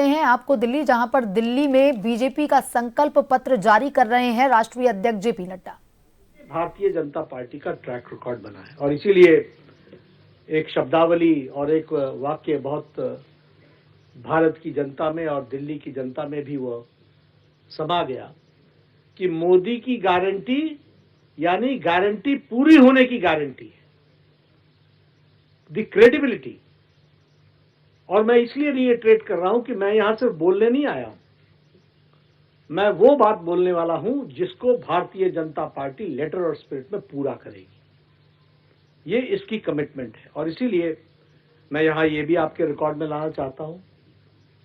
हैं आपको दिल्ली, जहां पर दिल्ली में बीजेपी का संकल्प पत्र जारी कर रहे हैं राष्ट्रीय अध्यक्ष जेपी नड्डा। भारतीय जनता पार्टी का ट्रैक रिकॉर्ड बना है और इसीलिए एक शब्दावली और एक वाक्य बहुत भारत की जनता में और दिल्ली की जनता में भी वो समा गया कि मोदी की गारंटी यानी गारंटी पूरी होने की गारंटी है, द क्रेडिबिलिटी। और मैं इसलिए रिएट्रेट कर रहा हूं कि मैं यहां सिर्फ बोलने नहीं आया हूं, मैं वो बात बोलने वाला हूं जिसको भारतीय जनता पार्टी लेटर और स्पिरिट में पूरा करेगी। ये इसकी कमिटमेंट है और इसीलिए मैं यहां ये भी आपके रिकॉर्ड में लाना चाहता हूं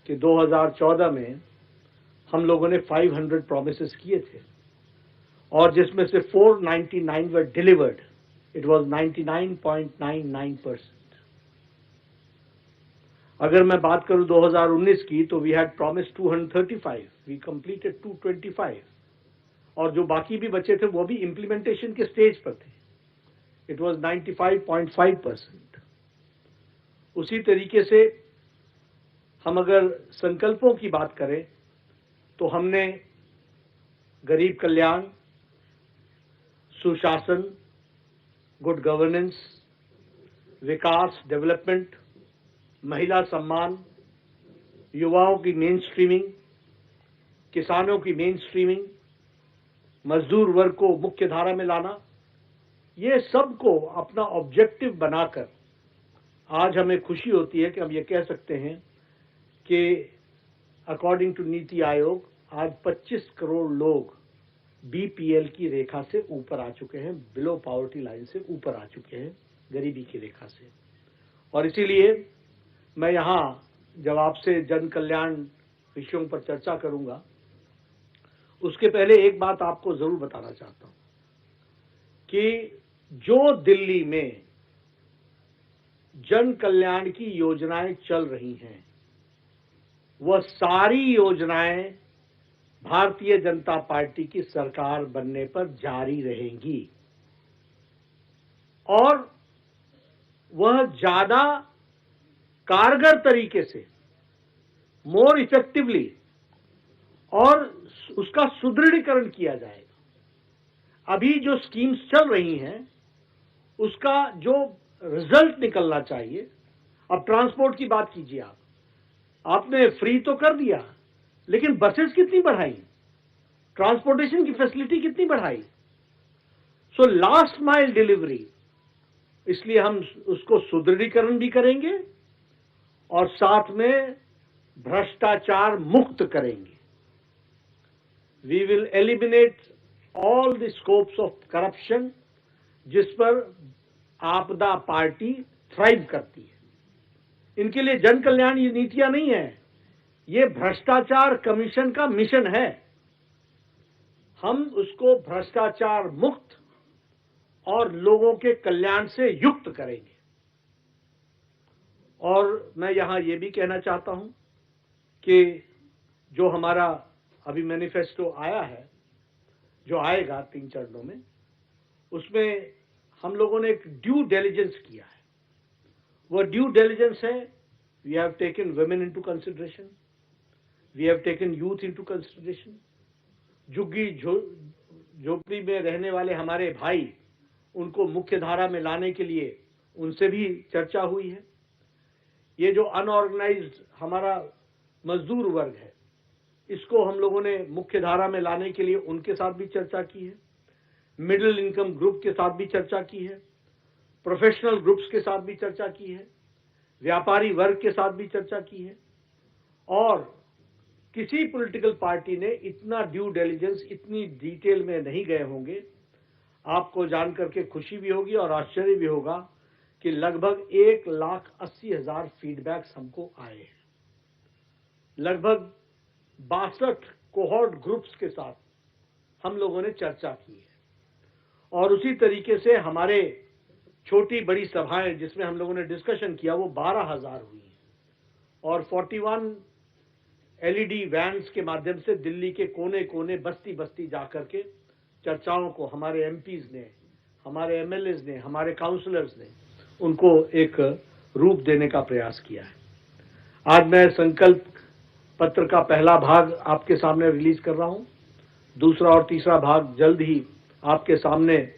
कि 2014 में हम लोगों ने 500 प्रोमिसेस किए थे और जिसमें से 499 वर डिलीवर्ड। It was 99.99%। अगर मैं बात करूं 2019 की तो we had promise 235, we completed 225 और जो बाकी भी बचे थे वो भी इंप्लीमेंटेशन के स्टेज पर थे। It was 95.5%। उसी तरीके से हम अगर संकल्पों की बात करें तो हमने गरीब कल्याण, सुशासन, गुड गवर्नेंस, विकास, डेवलपमेंट, महिला सम्मान, युवाओं की मेन स्ट्रीमिंग, किसानों की मेन स्ट्रीमिंग, मजदूर वर्ग को मुख्य धारा में लाना, ये सब को अपना ऑब्जेक्टिव बनाकर आज हमें खुशी होती है कि हम ये कह सकते हैं कि अकॉर्डिंग टू नीति आयोग आज 25 करोड़ लोग बीपीएल की रेखा से ऊपर आ चुके हैं, बिलो पॉवर्टी लाइन से ऊपर आ चुके हैं, गरीबी की रेखा से। और इसीलिए मैं यहां जब आपसे जन कल्याण विषयों पर चर्चा करूंगा उसके पहले एक बात आपको जरूर बताना चाहता हूं कि जो दिल्ली में जन कल्याण की योजनाएं चल रही हैं वह सारी योजनाएं भारतीय जनता पार्टी की सरकार बनने पर जारी रहेंगी और वह ज्यादा कारगर तरीके से, मोर इफेक्टिवली, और उसका सुदृढ़ीकरण किया जाएगा। अभी जो स्कीम्स चल रही हैं उसका जो रिजल्ट निकलना चाहिए, अब ट्रांसपोर्ट की बात कीजिए, आपने फ्री तो कर दिया लेकिन बसेस कितनी बढ़ाई, ट्रांसपोर्टेशन की फैसिलिटी कितनी बढ़ाई। सो लास्ट माइल डिलीवरी, इसलिए हम उसको सुदृढ़ीकरण भी करेंगे और साथ में भ्रष्टाचार मुक्त करेंगे। We will eliminate all the scopes of corruption जिस पर आपदा पार्टी थ्राइव करती है। इनके लिए जन कल्याण ये नीतियां नहीं है, ये भ्रष्टाचार कमीशन का मिशन है। हम उसको भ्रष्टाचार मुक्त और लोगों के कल्याण से युक्त करेंगे। और मैं यहां यह भी कहना चाहता हूं कि जो हमारा अभी मैनिफेस्टो आया है, जो आएगा 3 चरणों में, उसमें हम लोगों ने एक ड्यू डिलिजेंस किया है। वो ड्यू डिलिजेंस है, we have taken women into consideration, we have taken youth into consideration. झुग्गी झोपड़ी में रहने वाले हमारे भाई, उनको मुख्य धारा में लाने के लिए उनसे भी चर्चा हुई है। ये जो अनऑर्गेनाइज्ड हमारा मजदूर वर्ग है, इसको हम लोगों ने मुख्य धारा में लाने के लिए उनके साथ भी चर्चा की है। मिडिल इनकम ग्रुप के साथ भी चर्चा की है, प्रोफेशनल ग्रुप्स के साथ भी चर्चा की है, व्यापारी वर्ग के साथ भी चर्चा की है। और किसी पॉलिटिकल पार्टी ने इतना ड्यू डिलिजेंस, इतनी डिटेल में नहीं गए होंगे। आपको जानकर के खुशी भी होगी और आश्चर्य भी होगा कि लगभग 1,80,000 फीडबैक्स हमको आए हैं। लगभग 62 कोहॉर्ट ग्रुप्स के साथ हम लोगों ने चर्चा की है और उसी तरीके से हमारे छोटी बड़ी सभाएं जिसमें हम लोगों ने डिस्कशन किया वो 12,000 हुई हैं और 41 एलईडी वैन्स के माध्यम से दिल्ली के कोने कोने, बस्ती बस्ती जाकर के चर्चाओं को हमारे एमपीज ने, हमारे एमएलएज ने, हमारे काउंसलर्स ने उनको एक रूप देने का प्रयास किया है। आज मैं संकल्प पत्र का पहला भाग आपके सामने रिलीज कर रहा हूं। दूसरा और तीसरा भाग जल्द ही आपके सामने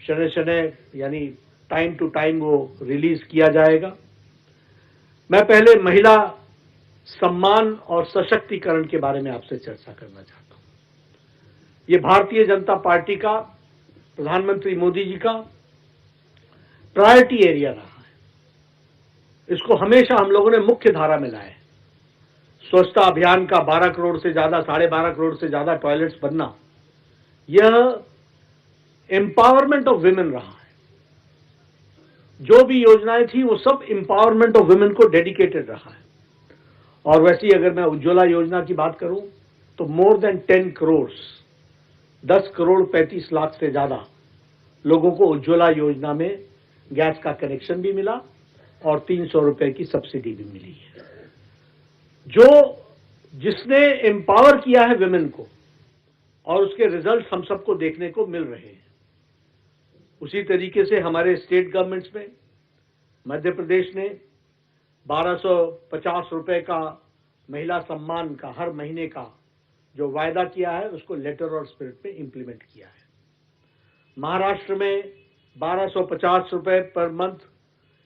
शनय यानी टाइम टू टाइम वो रिलीज किया जाएगा। मैं पहले महिला सम्मान और सशक्तिकरण के बारे में आपसे चर्चा करना चाहता हूं। ये भारतीय जनता पार्टी का, प्रधानमंत्री मोदी जी का प्रायोरिटी एरिया रहा है। इसको हमेशा हम लोगों ने मुख्य धारा में लाया है। स्वच्छता अभियान का 12 करोड़ से ज्यादा, 12.5 करोड़ से ज्यादा टॉयलेट्स बनना, यह एम्पावरमेंट ऑफ विमेन रहा है। जो भी योजनाएं थी वो सब एम्पावरमेंट ऑफ विमेन को डेडिकेटेड रहा है। और वैसे ही अगर मैं उज्ज्वला योजना की बात करूं तो मोर देन 10 करोड़, 10 करोड़ 35 लाख से ज्यादा लोगों को उज्ज्वला योजना में गैस का कनेक्शन भी मिला और 300 रुपए की सब्सिडी भी मिली है। जिसने एम्पावर किया है विमेन को, और उसके रिजल्ट हम सबको देखने को मिल रहे हैं। उसी तरीके से हमारे स्टेट गवर्नमेंट्स में मध्य प्रदेश ने 1250 रुपए का महिला सम्मान का हर महीने का जो वायदा किया है उसको लेटर और स्पिरिट में इंप्लीमेंट किया है। महाराष्ट्र में 1250 रुपए पर मंथ,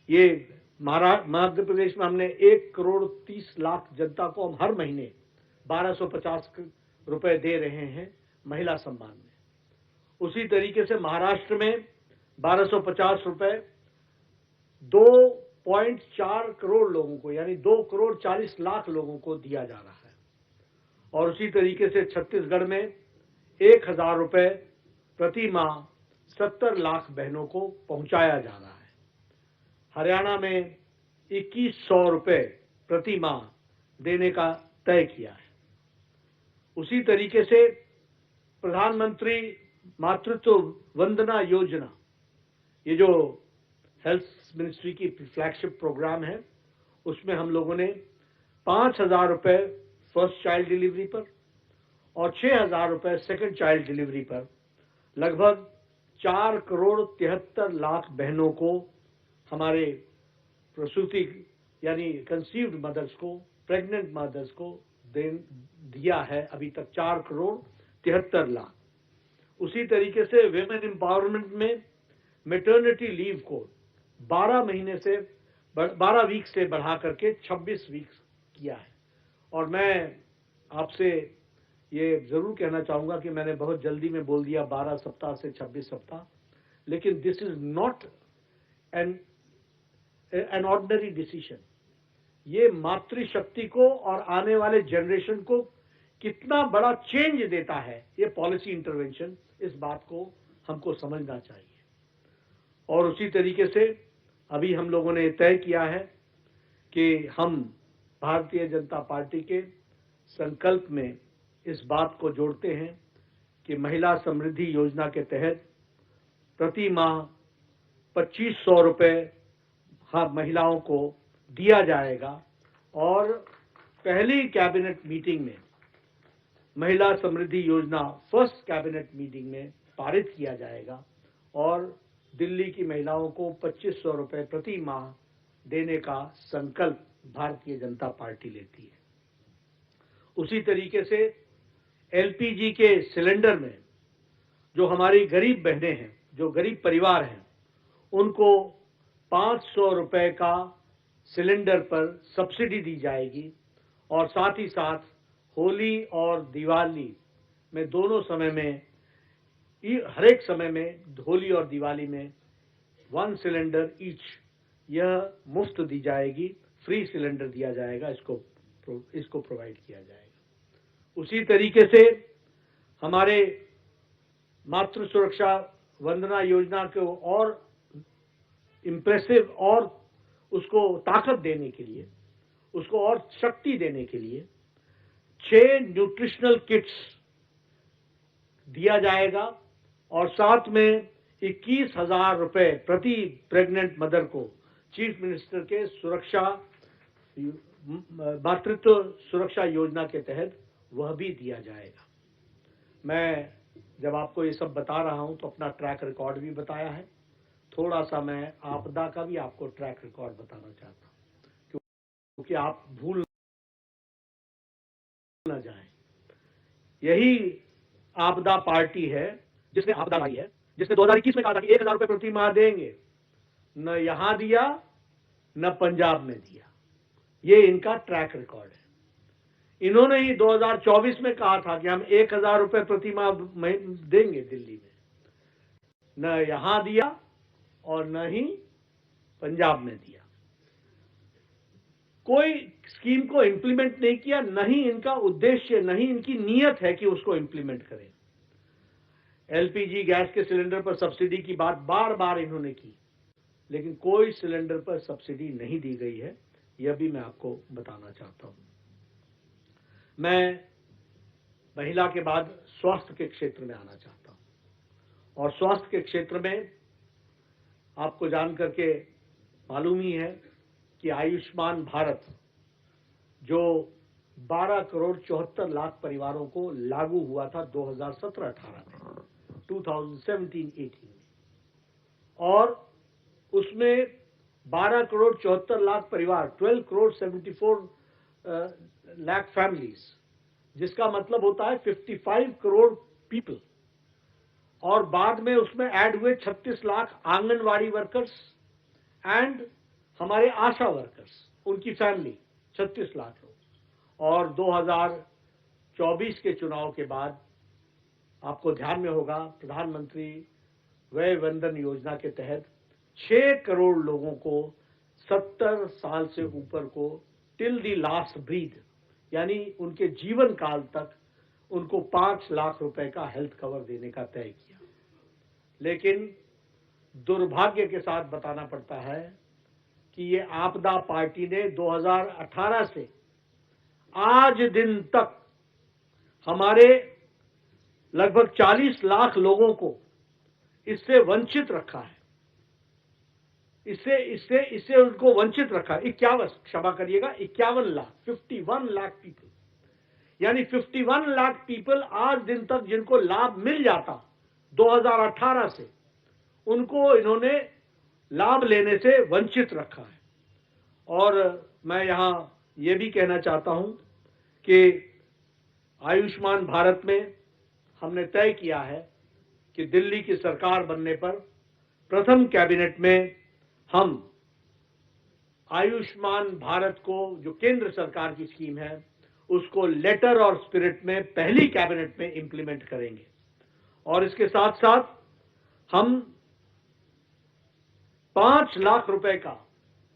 ये मध्य प्रदेश में हमने 1 करोड़ 30 लाख जनता को हम हर महीने 1250 रुपए दे रहे हैं महिला सम्मान में। उसी तरीके से महाराष्ट्र में 1250 रुपए 2.4 करोड़ लोगों को, यानी 2 करोड़ 40 लाख लोगों को दिया जा रहा है। और उसी तरीके से छत्तीसगढ़ में 1000 रुपए प्रति माह 70 लाख बहनों को पहुंचाया जा रहा है। हरियाणा में 2100 रुपए प्रति माह देने का तय किया है। उसी तरीके से प्रधानमंत्री मातृत्व वंदना योजना, ये जो हेल्थ मिनिस्ट्री की फ्लैगशिप प्रोग्राम है, उसमें हम लोगों ने 5000 रुपए फर्स्ट चाइल्ड डिलीवरी पर और 6000 रुपए सेकंड चाइल्ड डिलीवरी पर लगभग 4 करोड़ 73 लाख बहनों को, हमारे प्रसूति यानी कंसीव्ड मदर्स को, प्रेग्नेंट मदर्स को दिया है अभी तक 4 करोड़ 73 लाख। उसी तरीके से विमेन एम्पावरमेंट में मैटरनिटी लीव को 12 वीक से बढ़ा करके 26 वीक किया है। और मैं आपसे ये जरूर कहना चाहूंगा कि मैंने बहुत जल्दी में बोल दिया 12 सप्ताह से 26 सप्ताह, लेकिन this is not an ordinary decision. ये मातृशक्ति को और आने वाले जनरेशन को कितना बड़ा चेंज देता है ये पॉलिसी इंटरवेंशन, इस बात को हमको समझना चाहिए। और उसी तरीके से अभी हम लोगों ने तय किया है कि हम भारतीय जनता पार्टी के संकल्प में इस बात को जोड़ते हैं कि महिला समृद्धि योजना के तहत प्रति माह 2500 रुपए हर महिलाओं को दिया जाएगा। और पहली कैबिनेट मीटिंग में महिला समृद्धि योजना फर्स्ट कैबिनेट मीटिंग में पारित किया जाएगा और दिल्ली की महिलाओं को 2500 रुपए प्रति माह देने का संकल्प भारतीय जनता पार्टी लेती है। उसी तरीके से एलपीजी के सिलेंडर में जो हमारी गरीब बहनें हैं, जो गरीब परिवार हैं, उनको 500 रुपए का सिलेंडर पर सब्सिडी दी जाएगी। और साथ ही साथ होली और दिवाली में दोनों समय में, हर एक समय में, होली और दिवाली में 1 सिलेंडर ईच, यह मुफ्त दी जाएगी, फ्री सिलेंडर दिया जाएगा, इसको प्रोवाइड किया जाएगा। उसी तरीके से हमारे मातृ सुरक्षा वंदना योजना को और इम्प्रेसिव और उसको ताकत देने के लिए, उसको और शक्ति देने के लिए 6 न्यूट्रिशनल किट्स दिया जाएगा और साथ में 21,000 रुपए प्रति प्रेग्नेंट मदर को चीफ मिनिस्टर के मातृत्व सुरक्षा योजना के तहत वह भी दिया जाएगा। मैं जब आपको ये सब बता रहा हूं तो अपना ट्रैक रिकॉर्ड भी बताया है, थोड़ा सा मैं आपदा का भी आपको ट्रैक रिकॉर्ड बताना चाहता हूं, क्योंकि आप भूल यही आपदा पार्टी है जिसने आपदा लाई है, जिसने 2021 में कहा था कि 1,000 रुपए प्रति माह देंगे, न यहां दिया न पंजाब में दिया। ये इनका ट्रैक रिकॉर्ड है। इन्होंने ही 2024 में कहा था कि हम 1,000 रुपए प्रति माह देंगे दिल्ली में, न यहां दिया और न ही पंजाब में दिया। कोई स्कीम को इंप्लीमेंट नहीं किया, न ही इनका उद्देश्य, न ही इनकी नीयत है कि उसको इंप्लीमेंट करें। एलपीजी गैस के सिलेंडर पर सब्सिडी की बात बार बार इन्होंने की, लेकिन कोई सिलेंडर पर सब्सिडी नहीं दी गई है, यह भी मैं आपको बताना चाहता हूं। मैं महिला के बाद स्वास्थ्य के क्षेत्र में आना चाहता हूं, और स्वास्थ्य के क्षेत्र में आपको जान करके मालूम ही है कि आयुष्मान भारत जो 12 करोड़ 74 लाख परिवारों को लागू हुआ था 2017-18 में, 2017-18 में, और उसमें 12 करोड़ 74 लाख परिवार, 12 करोड़ 74 लाख फैमिलीज, जिसका मतलब होता है 55 करोड़ पीपल, और बाद में उसमें ऐड हुए 36 लाख आंगनवाड़ी वर्कर्स एंड हमारे आशा वर्कर्स, उनकी फैमिली 36 लाख लोग। और 2024 के चुनाव के बाद आपको ध्यान में होगा, प्रधानमंत्री वय वंदन योजना के तहत 6 करोड़ लोगों को 70 साल से ऊपर को टिल दी लास्ट ब्रीथ, यानी उनके जीवन काल तक उनको 5 लाख रुपए का हेल्थ कवर देने का तय किया। लेकिन दुर्भाग्य के साथ बताना पड़ता है कि ये आपदा पार्टी ने 2018 से आज दिन तक हमारे लगभग 40 लाख लोगों को इससे वंचित रखा है। इससे उनको वंचित रखा है। 51 लाख 51 लाख पीपल, यानी 51 लाख पीपल आज दिन तक जिनको लाभ मिल जाता 2018 से, उनको इन्होंने लाभ लेने से वंचित रखा है। और मैं यहां यह भी कहना चाहता हूं कि आयुष्मान भारत में हमने तय किया है कि दिल्ली की सरकार बनने पर प्रथम कैबिनेट में हम आयुष्मान भारत को, जो केंद्र सरकार की स्कीम है, उसको लेटर और स्पिरिट में पहली कैबिनेट में इंप्लीमेंट करेंगे। और इसके साथ साथ हम 5 लाख रुपए का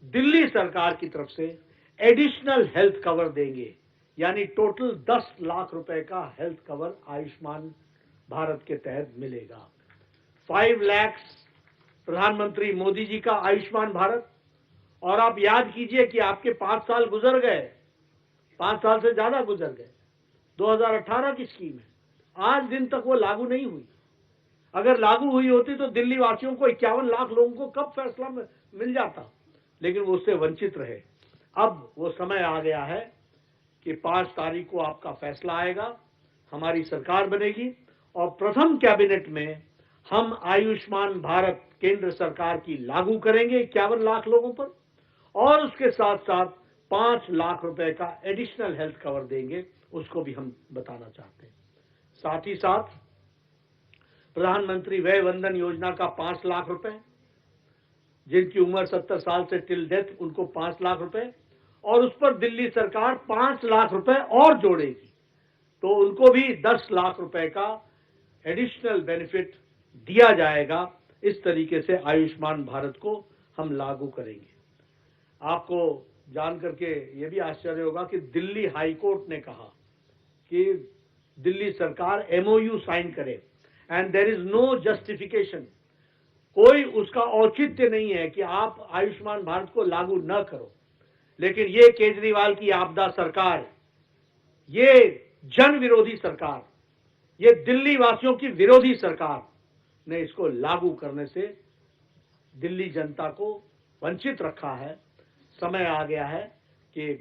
दिल्ली सरकार की तरफ से एडिशनल हेल्थ कवर देंगे, यानी टोटल 10 लाख रुपए का हेल्थ कवर आयुष्मान भारत के तहत मिलेगा। 5 लाख प्रधानमंत्री मोदी जी का आयुष्मान भारत, और आप याद कीजिए कि आपके 5 साल गुजर गए, 5 साल से ज्यादा गुजर गए। 2018 की स्कीम है, आज दिन तक वो लागू नहीं हुई। अगर लागू हुई होती तो दिल्ली वासियों को 51 लाख लोगों को कब फैसला मिल जाता, लेकिन वो उससे वंचित रहे। अब वो समय आ गया है कि 5 तारीख को आपका फैसला आएगा, हमारी सरकार बनेगी, और प्रथम कैबिनेट में हम आयुष्मान भारत केंद्र सरकार की लागू करेंगे 51 लाख लोगों पर, और उसके साथ साथ 5 लाख रुपए का एडिशनल हेल्थ कवर देंगे, उसको भी हम बताना चाहते हैं। साथ ही साथ प्रधानमंत्री वय वंदन योजना का 5 लाख रुपए, जिनकी उम्र 70 साल से टिल डेथ, उनको 5 लाख रुपए, और उस पर दिल्ली सरकार 5 लाख रुपए और जोड़ेगी, तो उनको भी 10 लाख रुपए का एडिशनल बेनिफिट दिया जाएगा। इस तरीके से आयुष्मान भारत को हम लागू करेंगे। आपको जान करके यह भी आश्चर्य होगा कि दिल्ली हाई कोर्ट ने कहा कि दिल्ली सरकार MOU साइन करे, and there is no justification, कोई उसका औचित्य नहीं है कि आप आयुष्मान भारत को लागू न करो। लेकिन ये केजरीवाल की आपदा सरकार, ये जन विरोधी सरकार, ये दिल्ली वासियों की विरोधी सरकार ने इसको लागू करने से दिल्ली जनता को वंचित रखा है। समय आ गया है कि